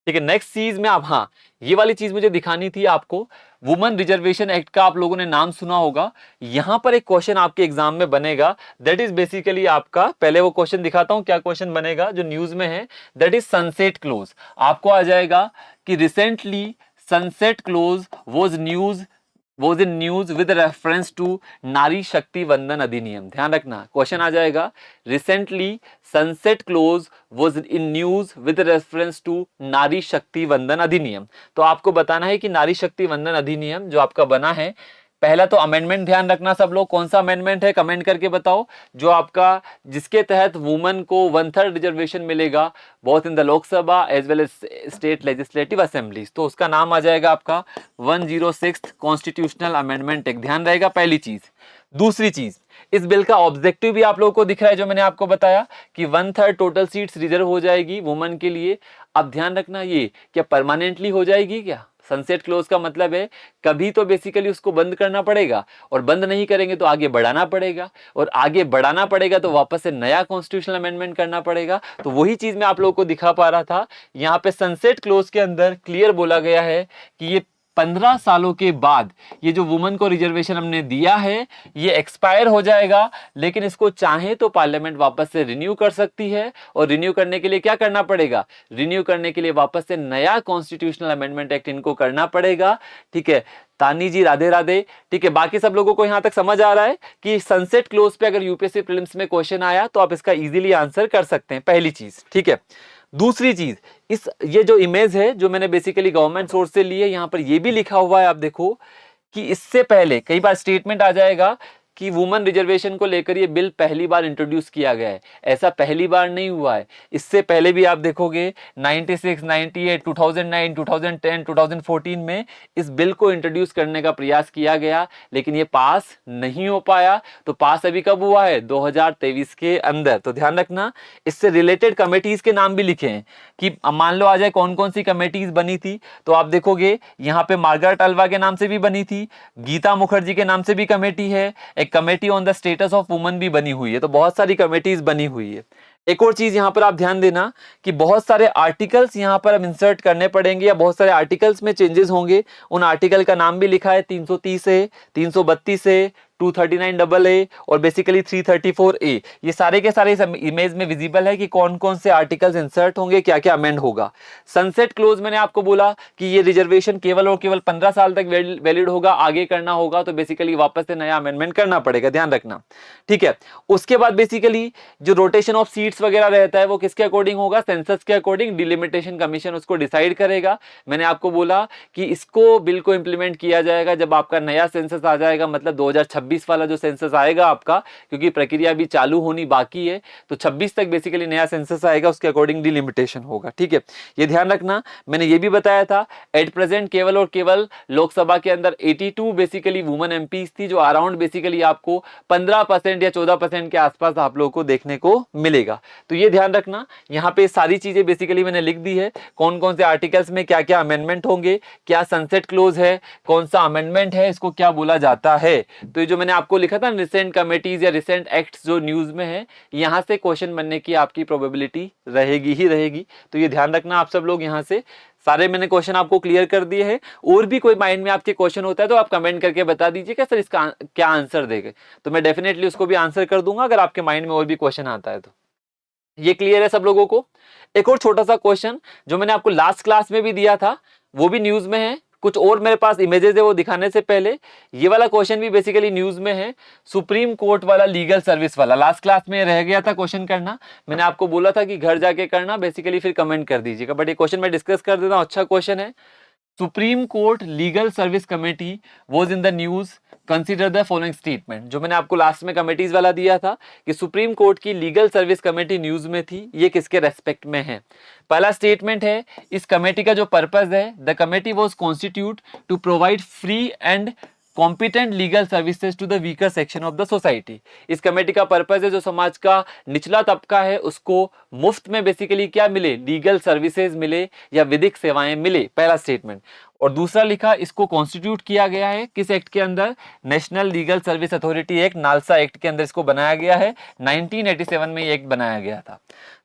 ठीक है, नेक्स्ट चीज में आप, हाँ ये वाली चीज मुझे दिखानी थी आपको, वुमेन रिजर्वेशन एक्ट का आप लोगों ने नाम सुना होगा। यहां पर एक क्वेश्चन आपके एग्जाम में बनेगा, दैट इज बेसिकली आपका, पहले वो क्वेश्चन दिखाता हूं क्या क्वेश्चन बनेगा जो न्यूज में है, दैट इज सनसेट क्लोज। आपको आ जाएगा कि recently sunset clause was in news with reference to Nari Shakti Vandan Adhiniyam. ध्यान रखना क्वेश्चन आ जाएगा, recently sunset clause was in news with reference to Nari Shakti Vandan अधिनियम। तो आपको बताना है कि नारी शक्ति वंदन अधिनियम जो आपका बना है, पहला तो अमेंडमेंट ध्यान रखना सब लोग, कौन सा अमेंडमेंट है कमेंट करके बताओ, जो आपका जिसके तहत वुमेन को 1/3 रिजर्वेशन मिलेगा both in the Lok Sabha as well as state legislative assemblies. तो उसका नाम आ जाएगा आपका 106 कॉन्स्टिट्यूशनल अमेंडमेंट एक्ट। ध्यान रहेगा पहली चीज। दूसरी चीज, इस बिल का ऑब्जेक्टिव भी आप लोगों को दिख रहा है जो मैंने आपको बताया कि 1/3 टोटल सीट्स रिजर्व हो जाएगी वुमेन के लिए। अब ध्यान रखना ये क्या परमानेंटली हो जाएगी क्या? सनसेट क्लोज का मतलब है कभी तो बेसिकली उसको बंद करना पड़ेगा, और बंद नहीं करेंगे तो आगे बढ़ाना पड़ेगा, और आगे बढ़ाना पड़ेगा तो वापस से नया कॉन्स्टिट्यूशनल अमेंडमेंट करना पड़ेगा। तो वही चीज मैं आप लोगों को दिखा पा रहा था। यहाँ पे सनसेट क्लोज के अंदर क्लियर बोला गया है कि ये 15 सालों के बाद ये जो वुमेन को रिजर्वेशन हमने दिया है ये एक्सपायर हो जाएगा, लेकिन इसको चाहे तो पार्लियामेंट वापस से रिन्यू कर सकती है। और रिन्यू करने के लिए क्या करना पड़ेगा? रिन्यू करने के लिए वापस से नया कॉन्स्टिट्यूशनल अमेंडमेंट एक्ट इनको करना पड़ेगा। ठीक है तानी जी, राधे राधे। ठीक है, बाकी सब लोगों को यहां तक समझ आ रहा है कि सनसेट क्लोज पे अगर यूपीएससी प्रीलिम्स में क्वेश्चन आया तो आप इसका इजीली आंसर कर सकते हैं, पहली चीज। ठीक है, दूसरी चीज, ये जो इमेज है जो मैंने बेसिकली गवर्नमेंट सोर्स से ली है, यहां पर ये भी लिखा हुआ है आप देखो कि इससे पहले कई बार स्टेटमेंट आ जाएगा कि वुमेन रिजर्वेशन को लेकर ये बिल पहली बार इंट्रोड्यूस किया गया है। ऐसा पहली बार नहीं हुआ है, इससे पहले भी आप देखोगे 96, 98, 2009, 2010, 2014 में इस बिल को इंट्रोड्यूस करने का प्रयास किया गया, लेकिन ये पास नहीं हो पाया। तो पास अभी कब हुआ है? 2023 के अंदर। तो ध्यान रखना, इससे रिलेटेड कमेटीज के नाम भी लिखे हैं कि मान लो आ जाए कौन कौन सी कमेटीज बनी थी। तो आप देखोगे यहाँ पे मार्गारेट अल्वा के नाम से भी बनी थी, गीता मुखर्जी के नाम से भी कमेटी है, एक committee on the status of women भी बनी हुई है। तो बहुत सारी कमेटीज बनी हुई है। एक और चीज यहां पर आप ध्यान देना कि बहुत सारे आर्टिकल्स यहां पर हम इंसर्ट करने पड़ेंगे, या बहुत सारे आर्टिकल्स में चेंजेस होंगे। उन आर्टिकल का नाम भी लिखा है, 330 है, 332 है, 239AA और बेसिकली 334A। ये सारे के सारे इस इमेज में विजिबल है कि कौन कौन से आर्टिकल्स इंसर्ट होंगे, क्या क्या अमेंड होगा। सनसेट क्लोज मैंने आपको बोला कि ये रिजर्वेशन केवल और केवल 15 साल तक वैलिड होगा, आगे करना होगा तो बेसिकली वापस से नया अमेंडमेंट करना पड़ेगा, ध्यान रखना। ठीक है, उसके बाद बेसिकली जो रोटेशन ऑफ सीट्स वगैरह रहता है वो किसके अकॉर्डिंग होगा? सेंसस के अकॉर्डिंग। डिलिमिटेशन कमीशन उसको डिसाइड करेगा। मैंने आपको बोला कि इसको बिल को इंप्लीमेंट किया जाएगा जब आपका नया सेंसस आ जाएगा, मतलब 2026 वाला जो सेंसस आएगा आपका, क्योंकि प्रक्रिया अभी चालू होनी बाकी है, तो 26 तक बेसिकली नया सेंसस आएगा, उसके अकॉर्डिंग डिलिमिटेशन होगा। ठीक है, ये ध्यान रखना। मैंने ये भी बताया था एट प्रेजेंट केवल और केवल लोकसभा के अंदर 82 बेसिकली वुमेन एमपीज थी, जो अराउंड बेसिकली आपको 15% या 14% के आसपास आप लोगों को देखने को मिलेगा। तो ये ध्यान रखना, यहाँ पे सारी चीजें बेसिकली मैंने लिख दी है, कौन कौन से आर्टिकल्स में क्या क्या अमेंडमेंट होंगे, क्या सनसेट क्लोज है, कौन सा अमेंडमेंट है, इसको क्या बोला जाता है। तो ये जो मैंने आपको लिखा था रिसेंट कमेटीज या रिसेंट एक्ट्स जो न्यूज में है, यहां से क्वेश्चन बनने की आपकी प्रोबेबिलिटी रहेगी ही रहेगी। तो ये ध्यान रखना आप सब लोग। यहां से सारे मैंने क्वेश्चन आपको क्लियर कर दिए हैं। और भी कोई माइंड में आपके क्वेश्चन होता है तो आप कमेंट करके बता दीजिएगा सर इसका क्या आंसर देंगे, तो मैं डेफिनेटली उसको भी आंसर कर दूंगा अगर आपके माइंड में और भी क्वेश्चन आता है तो। ये क्लियर है सब लोगों को? एक और छोटा सा क्वेश्चन जो मैंने आपको लास्ट क्लास में भी दिया था, वो भी न्यूज में है, कुछ और मेरे पास इमेजेस है वो दिखाने से पहले ये वाला क्वेश्चन भी बेसिकली न्यूज में है, सुप्रीम कोर्ट वाला लीगल सर्विस वाला। लास्ट क्लास में रह गया था क्वेश्चन करना, मैंने आपको बोला था कि घर जाके करना, बेसिकली फिर कमेंट कर दीजिएगा, बट ये क्वेश्चन मैं डिस्कस कर देता हूं। अच्छा क्वेश्चन है, supreme Court legal service committee was in the news, consider the following statement. जो मैंने आपको लास्ट में कमेटीज वाला दिया था कि सुप्रीम कोर्ट की लीगल सर्विस कमेटी न्यूज में थी, ये किसके रेस्पेक्ट में है? पहला स्टेटमेंट है, इस कमेटी का जो पर्पस है, the committee was constitute to provide free and competent legal services to the weaker section of the society. इस कमेटी का पर्पस है जो समाज का निचला तबका है उसको मुफ्त में बेसिकली क्या मिले? लीगल सर्विसेज मिले या विधिक सेवाएं मिले, पहला स्टेटमेंट। और दूसरा लिखा, इसको कॉन्स्टिट्यूट किया गया है किस एक्ट के अंदर? National legal service authority act, NALSA act के अंदर इसको बनाया गया है, 1987 में ये एक्ट बनाया गया था।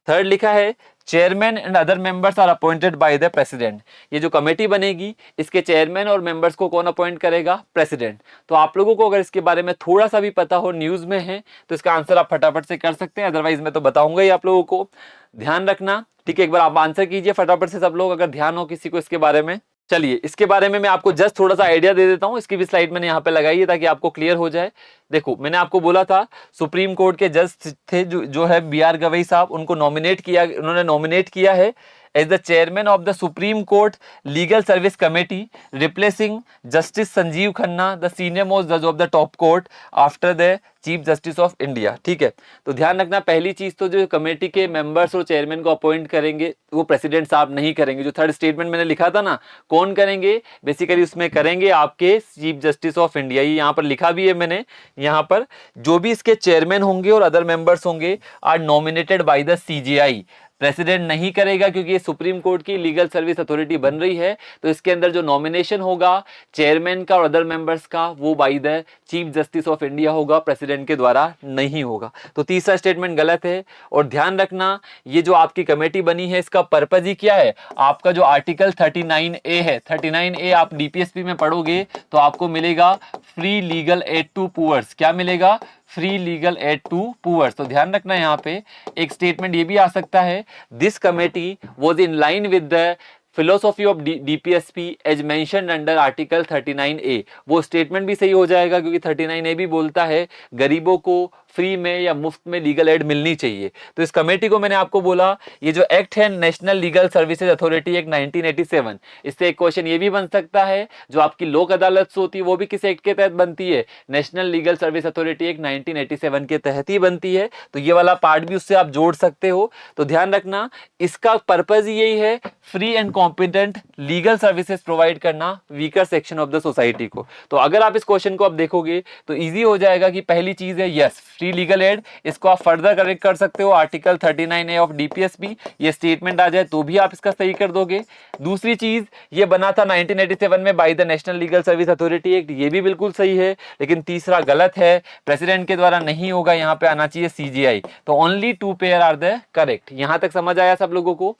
थर्ड लिखा है, chairman and other members are appointed by the president. ये जो कमेटी बनेगी इसके चेयरमैन और मेंबर्स को कौन अपॉइंट करेगा? प्रेसिडेंट। तो आप लोगों को अगर इसके बारे में थोड़ा सा भी पता हो, न्यूज में है, तो इसका आंसर आप फटाफट से कर सकते हैं, अदरवाइज मैं तो बताऊंगा ही आप लोगों को। ध्यान रखना, ठीक है। एक बार आप आंसर कीजिए फटाफट से सब लोग, अगर ध्यान हो किसी को इसके बारे में। चलिए इसके बारे में मैं आपको जस्ट थोड़ा सा आइडिया दे देता हूं। इसकी भी स्लाइड मैंने यहाँ पे लगाई है ताकि आपको क्लियर हो जाए। देखो मैंने आपको बोला था सुप्रीम कोर्ट के जज थे जो है BR गवई साहब, उनको उन्होंने नॉमिनेट किया है as the chairman of the Supreme Court legal service committee, replacing justice Sanjiv Khanna, the senior most जज of the top court after the chief justice of India. ठीक है, तो ध्यान रखना, पहली चीज तो जो कमेटी के मेंबर्स और चेयरमैन को अपॉइंट करेंगे वो प्रेसिडेंट साहब नहीं करेंगे। जो थर्ड स्टेटमेंट मैंने लिखा था ना, कौन करेंगे? बेसिकली उसमें करेंगे आपके चीफ जस्टिस ऑफ इंडिया। ये यहाँ पर लिखा भी है मैंने, यहाँ पर जो भी इसके चेयरमैन होंगे और अदर मेंबर्स होंगे are nominated by the CJI। President नहीं करेगा क्योंकि ये सुप्रीम कोर्ट की लीगल सर्विस अथॉरिटी बन रही है, तो इसके अंदर जो नॉमिनेशन होगा चेयरमैन का और अदर मेंबर्स का वो by the chief justice of India होगा, प्रेसिडेंट के द्वारा नहीं होगा। तो तीसरा स्टेटमेंट गलत है। और ध्यान रखना, ये जो आपकी कमेटी बनी है इसका पर्पज ही क्या है? आपका जो आर्टिकल 39A है, 39A आप DPSP में पढ़ोगे तो आपको मिलेगा free legal aid to poors. क्या मिलेगा? Free legal aid to poors. तो ध्यान रखना, यहाँ पे एक स्टेटमेंट ये भी आ सकता है, this committee was in line with the philosophy of DPSP as mentioned under article 39A। वो स्टेटमेंट भी सही हो जाएगा क्योंकि 39A भी बोलता है गरीबों को फ्री में या मुफ्त में लीगल एड मिलनी चाहिए। तो इस कमेटी को मैंने आपको बोला, ये जो एक्ट है national legal services authority act 1987, इससे एक क्वेश्चन ये भी बन सकता है, जो आपकी लोक अदालत होती है वो भी किस एक्ट के तहत बनती है? National legal service authority act 1987 के तहत ही बनती है। तो ये वाला पार्ट भी उससे आप जोड़ सकते हो। तो ध्यान रखना, इसका पर्पज यही है, free and competent legal services provide करना weaker section of the society को। तो अगर आप इस क्वेश्चन को आप देखोगे तो इजी हो जाएगा कि पहली चीज है यस फ्री लीगल एड, इसको आप फर्दर करेक्ट कर सकते हो आर्टिकल 39A ऑफ DPSP, ये स्टेटमेंट आ जाए तो भी आप इसका सही कर दोगे। दूसरी चीज, ये बना था 1987 में by the national legal service authority act, ये भी बिल्कुल सही है। लेकिन तीसरा गलत है, प्रेसिडेंट के द्वारा नहीं होगा, यहाँ पे आना चाहिए CJI। तो only 2 pair are the correct. यहां तक समझ आया सब लोगों को?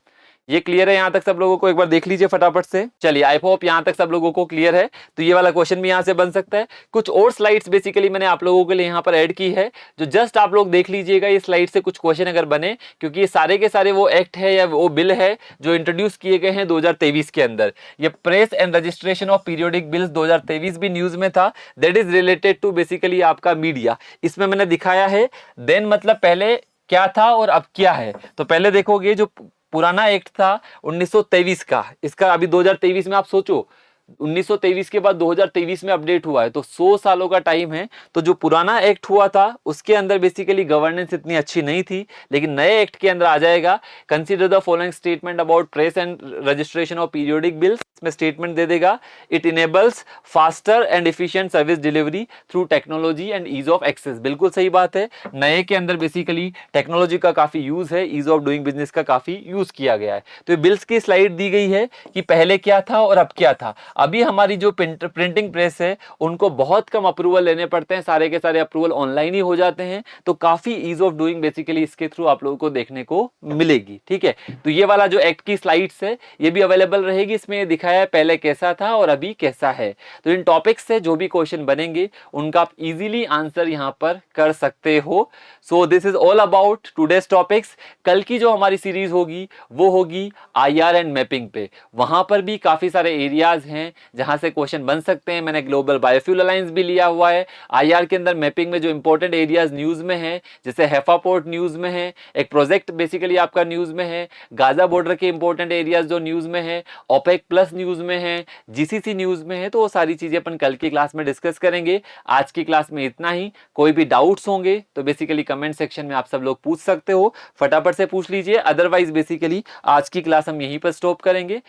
ये क्लियर है यहाँ तक सब लोगों को? एक बार देख लीजिए फटाफट से। चलिए आई होप यहाँ तक सब लोगों को क्लियर है। तो ये वाला क्वेश्चन भी यहाँ से बन सकता है। कुछ और स्लाइड्स बेसिकली मैंने आप लोगों के लिए यहाँ पर ऐड की है, जो जस्ट आप लोग देख लीजिएगा। ये स्लाइड से कुछ क्वेश्चन अगर बने, क्योंकि ये सारे के सारे वो एक्ट है या वो बिल है जो इंट्रोड्यूस किए गए हैं 2023 के अंदर। ये press and registration of periodic bills 2023 भी न्यूज में था, that is related to basically आपका मीडिया। इसमें मैंने दिखाया है देन, मतलब पहले क्या था और अब क्या है। तो पहले देखोगे जो पुराना एक्ट था 1923 का, इसका अभी 2023 में आप सोचो 1923 के बाद 2023 में अपडेट हुआ है, तो 100 सालों का टाइम है। तो जो पुराना एक्ट हुआ था उसके अंदर बेसिकली गवर्नेंस इतनी अच्छी नहीं थी, लेकिन नए एक्ट के अंदर आ जाएगा। Consider the following statement about press and registration of periodic bills. में स्टेटमेंट दे देगा, it enables faster and efficient service delivery through technology and ease of access. बिल्कुल सही बात है, नए के अंदर बेसिकली टेक्नोलॉजी का काफी यूज है, ईज ऑफ डूइंग बिजनेस का काफी यूज किया गया है। तो बिल्स की स्लाइड दी गई है कि पहले क्या था और अब क्या था। अभी हमारी जो प्रिंटिंग प्रेस है उनको बहुत कम अप्रूवल लेने पड़ते हैं, सारे के सारे अप्रूवल ऑनलाइन ही हो जाते हैं। तो काफी ईज ऑफ डूइंग बेसिकली इसके थ्रू आप लोगों को देखने को मिलेगी। ठीक है, तो ये वाला जो एक्ट की स्लाइड्स है ये भी अवेलेबल रहेगी। इसमें ये दिखाया है पहले कैसा था और अभी कैसा है। तो इन टॉपिक्स से जो भी क्वेश्चन बनेंगे उनका आप इजीली आंसर यहां पर कर सकते हो। So this is all about today's topics. कल की जो हमारी सीरीज होगी वो होगी IR एंड मैपिंग पे। वहां पर भी काफी सारे एरियाज हैं जहां से क्वेश्चन बन सकते हैं। मैंने ग्लोबल बायोफ्यूल अलायंस भी लिया हुआ है। IR के अंदर मैपिंग में जो इंपॉर्टेंट एरियाज न्यूज में है, जैसे हेफा पोर्ट न्यूज में है, एक प्रोजेक्ट बेसिकली आपका न्यूज में है, गाजा बॉर्डर के इंपॉर्टेंट एरियाज जो न्यूज में है, ओपेक प्लस न्यूज में है, GCC न्यूज में है। तो वो सारी चीजें अपन कल की क्लास में डिस्कस करेंगे। आज की क्लास में इतना ही। कोई भी डाउट्स होंगे तो बेसिकली कमेंट सेक्शन में आप सब लोग पूछ सकते हो, फटाफट से पूछ लीजिए। अदरवाइज बेसिकली आज की क्लास हम यहीं पर स्टॉप करेंगे।